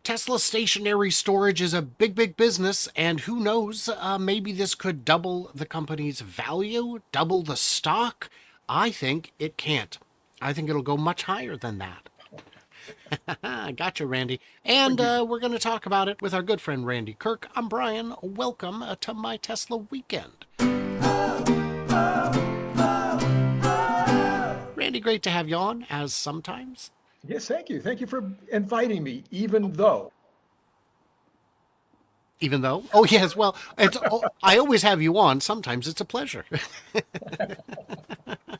Tesla stationary storage is a big, big business, and who knows, maybe this could double the company's value, double the stock. I think it can't. I think it'll go much higher than that. Gotcha, Randy. And we're going to talk about it with our good friend Randy Kirk. I'm Brian. Welcome to my Tesla weekend. Randy, great to have you on, as sometimes. Yes, thank you. Thank you for inviting me, even though. Even though, oh yes, well, I always have you on. Sometimes it's a pleasure.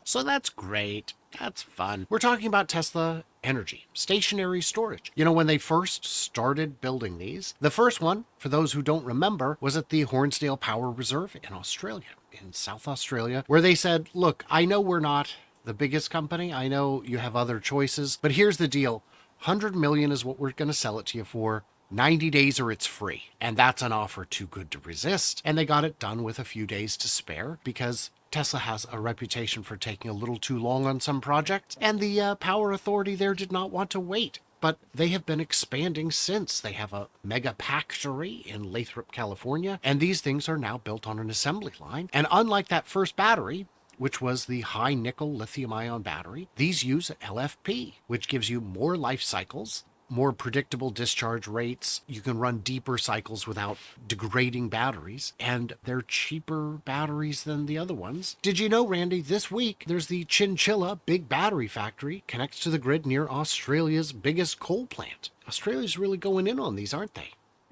So that's great. That's fun. We're talking about Tesla Energy, stationary storage. You know, when they first started building these, the first one, for those who don't remember, was at the Hornsdale Power Reserve in Australia, in South Australia, where they said, look, I know we're not the biggest company. I know you have other choices, but here's the deal. 100 million is what we're going to sell it to you for. 90 days or it's free. And that's an offer too good to resist. And they got it done with a few days to spare because Tesla has a reputation for taking a little too long on some projects, and the power authority there did not want to wait. But they have been expanding since. They have a mega factory in Lathrop, California, and these things are now built on an assembly line. And unlike that first battery, which was the high nickel lithium ion battery, these use LFP, which gives you more life cycles, more predictable discharge rates. You can run deeper cycles without degrading batteries, and they're cheaper batteries than the other ones. Did you know, Randy, this week there's the Chinchilla big battery factory connects to the grid near Australia's biggest coal plant. Australia's really going in on these, aren't they?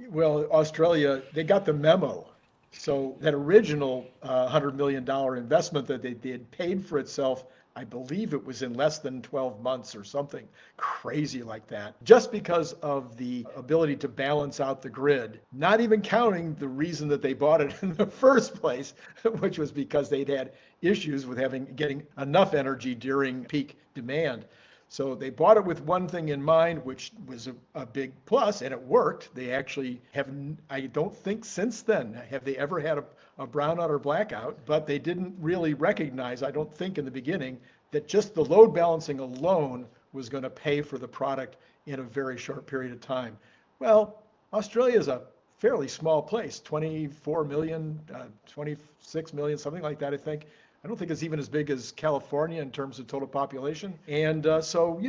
Well, Australia, they got the memo. So that original $100 million investment that they did paid for itself. I believe it was in less than 12 months or something crazy like that, just because of the ability to balance out the grid, not even counting the reason that they bought it in the first place, which was because they'd had issues with getting enough energy during peak demand. So they bought it with one thing in mind, which was a big plus, and it worked. They actually have, I don't think since then, have they ever had a brownout or blackout, but they didn't really recognize, I don't think in the beginning, that just the load balancing alone was going to pay for the product in a very short period of time. Well, Australia is a fairly small place, 24 million, 26 million, something like that, I think. I don't think it's even as big as California in terms of total population. And so,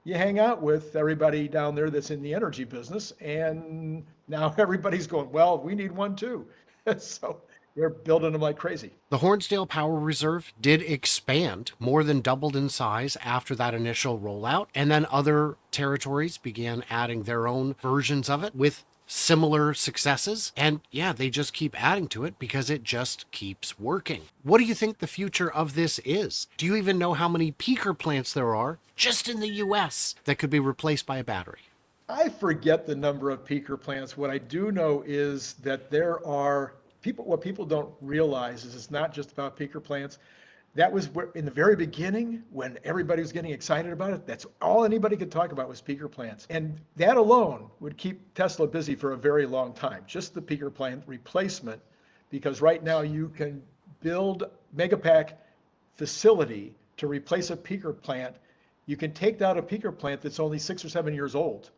you hang out with everybody down there that's in the energy business, and now everybody's going, well, we need one too. So they're building them like crazy. The Hornsdale Power Reserve did expand, more than doubled in size after that initial rollout, and then other territories began adding their own versions of it with similar successes. And yeah, they just keep adding to it because it just keeps working. What do you think the future of this is? Do you even know how many peaker plants there are just in the US that could be replaced by a battery? I forget the number of peaker plants. What I do know is that there are people, what people don't realize is it's not just about peaker plants. That was where, in the very beginning, when everybody was getting excited about it, that's all anybody could talk about was peaker plants. And that alone would keep Tesla busy for a very long time, just the peaker plant replacement, because right now you can build Megapack facility to replace a peaker plant. You can take down a peaker plant that's only 6 or 7 years old,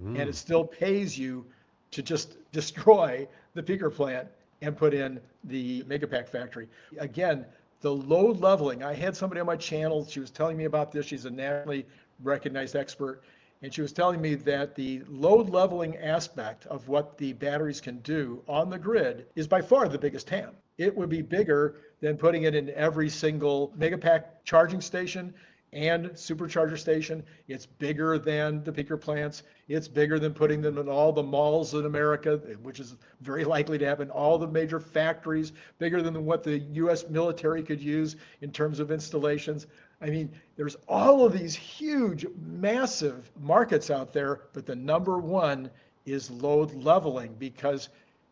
and it still pays you to just destroy the peaker plant and put in the Megapack factory. Again, the load leveling. I had somebody on my channel, she was telling me about this. She's a nationally recognized expert. And she was telling me that the load leveling aspect of what the batteries can do on the grid is by far the biggest TAM. It would be bigger than putting it in every single Megapack charging station and supercharger station. It's bigger than the peaker plants. It's bigger than putting them in all the malls in America, which is very likely to happen, all the major factories, bigger than what the US military could use in terms of installations. I mean, there's all of these huge, massive markets out there, but the number one is load leveling, because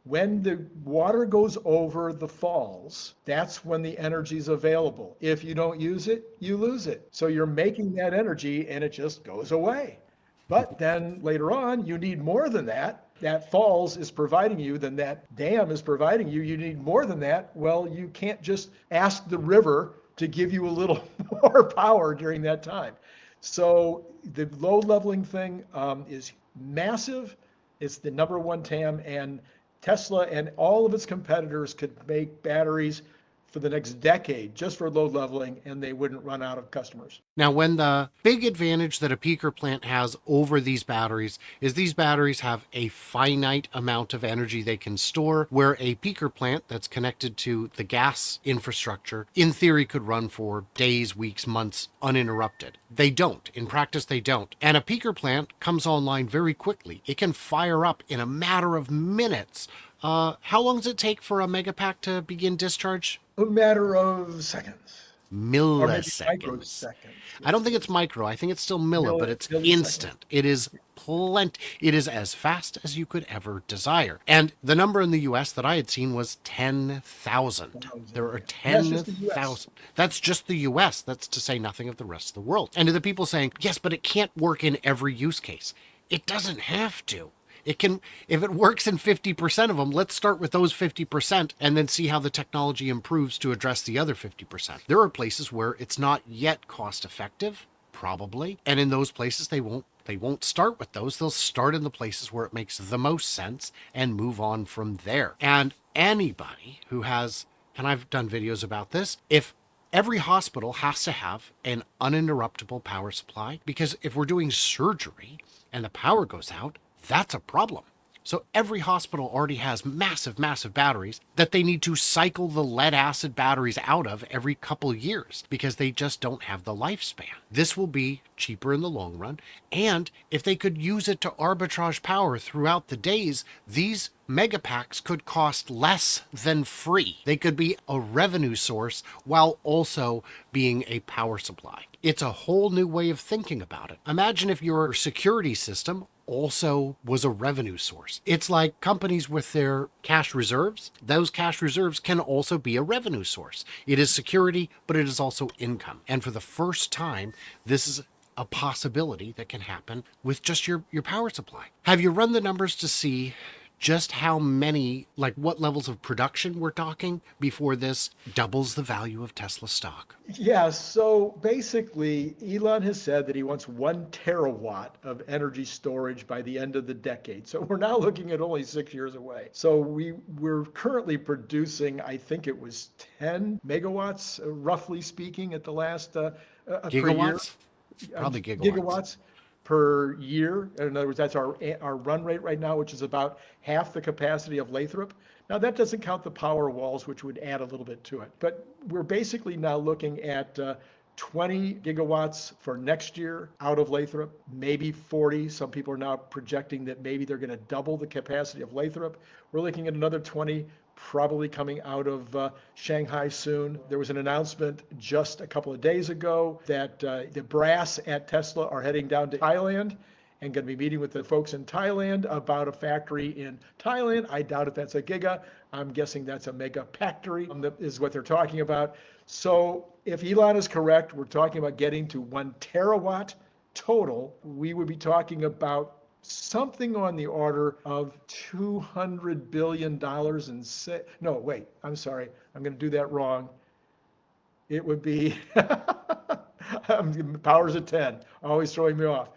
when the water goes over the falls, that's when the energy is available. If you don't use it, you lose it. So you're making that energy and it just goes away. But then later on, you need more than that. That falls is providing you, then that dam is providing you. You need more than that. Well, you can't just ask the river to give you a little more power during that time. So the load leveling thing is massive. It's the number one TAM, and Tesla and all of its competitors could make batteries for the next decade just for load leveling, and they wouldn't run out of customers. Now, when the big advantage that a peaker plant has over these batteries is these batteries have a finite amount of energy they can store, where a peaker plant that's connected to the gas infrastructure, in theory, could run for days, weeks, months uninterrupted. They don't. In practice, they don't. And a peaker plant comes online very quickly. It can fire up in a matter of minutes. How long does it take for a megapack to begin discharge? A matter of seconds, or maybe Milliseconds. microseconds. I don't think it's micro. I think it's still milli, but it's Milliseconds. instant. It is plenty. It is as fast as you could ever desire. And the number in the US that I had seen was 10,000. There are That's just the US. 10,000. That's just the US. That's to say nothing of the rest of the world. And to the people saying, yes, but it can't work in every use case. It doesn't have to. It can, if it works in 50% of them, let's start with those 50% and then see how the technology improves to address the other 50%. There are places where it's not yet cost effective, probably, and in those places they won't start with those. They'll start in the places where it makes the most sense and move on from there. And anybody who has, and I've done videos about this, if every hospital has to have an uninterruptible power supply, because if we're doing surgery and the power goes out, that's a problem. So every hospital already has massive, massive batteries that they need to cycle the lead acid batteries out of every couple years because they just don't have the lifespan. This will be cheaper in the long run. And if they could use it to arbitrage power throughout the days, these megapacks could cost less than free. They could be a revenue source while also being a power supply. It's a whole new way of thinking about it. Imagine if your security system also was a revenue source. It's like companies with their cash reserves. Those cash reserves can also be a revenue source. It is security, but it is also income. And for the first time, this is a possibility that can happen with just your power supply. Have you run the numbers to see just how many, like what levels of production we're talking before this doubles the value of Tesla stock? Yeah, so basically, Elon has said that he wants 1 terawatt of energy storage by the end of the decade. So we're now looking at only 6 years away. So we're currently producing, I think it was 10 megawatts, roughly speaking, at the last per year. Gigawatts? Probably Gigawatts per year. In other words, that's our run rate right now, which is about half the capacity of Lathrop. Now, that doesn't count the power walls, which would add a little bit to it. But we're basically now looking at 20 gigawatts for next year out of Lathrop, maybe 40. Some people are now projecting that maybe they're going to double the capacity of Lathrop. We're looking at another 20 probably coming out of Shanghai soon. There was an announcement just a couple of days ago that the brass at Tesla are heading down to Thailand and going to be meeting with the folks in Thailand about a factory in Thailand. I doubt if that's a giga. I'm guessing that's a mega factory, is what they're talking about. So if Elon is correct, we're talking about getting to 1 terawatt total. We would be talking about something on the order of $200 billion no, wait, I'm sorry. I'm going to do that wrong. It would be, powers of 10, always throwing me off.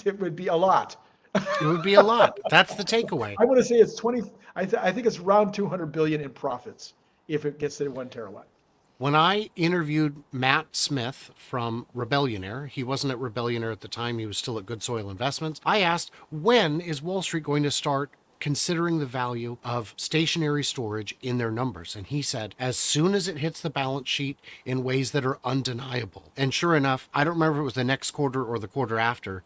It would be a lot. It would be a lot. That's the takeaway. I want to say it's 20, I think it's around 200 billion in profits if it gets to 1 terawatt. When I interviewed Matt Smith from Rebellionaire, he wasn't at Rebellionaire at the time, he was still at Good Soil Investments. I asked, when is Wall Street going to start considering the value of stationary storage in their numbers? And he said, as soon as it hits the balance sheet in ways that are undeniable. And sure enough, I don't remember if it was the next quarter or the quarter after,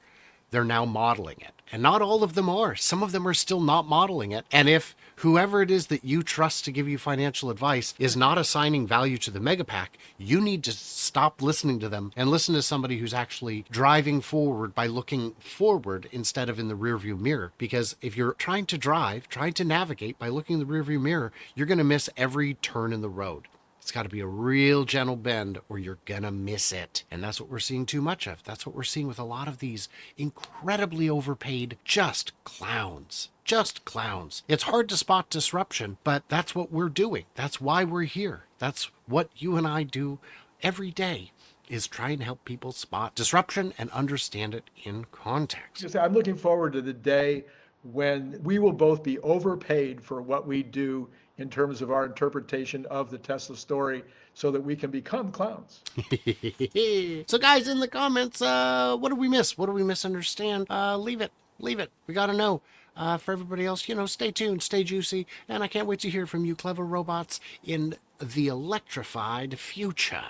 they're now modeling it. And not all of them are. Some of them are still not modeling it. And if whoever it is that you trust to give you financial advice is not assigning value to the megapack, you need to stop listening to them and listen to somebody who's actually driving forward by looking forward instead of in the rearview mirror. Because if you're trying to drive, trying to navigate by looking in the rearview mirror, you're going to miss every turn in the road. It's got to be a real gentle bend or you're going to miss it. And that's what we're seeing too much of. That's what we're seeing with a lot of these incredibly overpaid just clowns. Just clowns. It's hard to spot disruption, but that's what we're doing. That's why we're here. That's what you and I do every day. is try and help people spot disruption and understand it in context. Just, I'm looking forward to the day when we will both be overpaid for what we do in terms of our interpretation of the Tesla story so that we can become clowns. So guys, in the comments, what do we miss? What do we misunderstand? Leave it. Leave it. We got to know. For everybody else, stay tuned, stay juicy, and I can't wait to hear from you clever robots in the electrified future.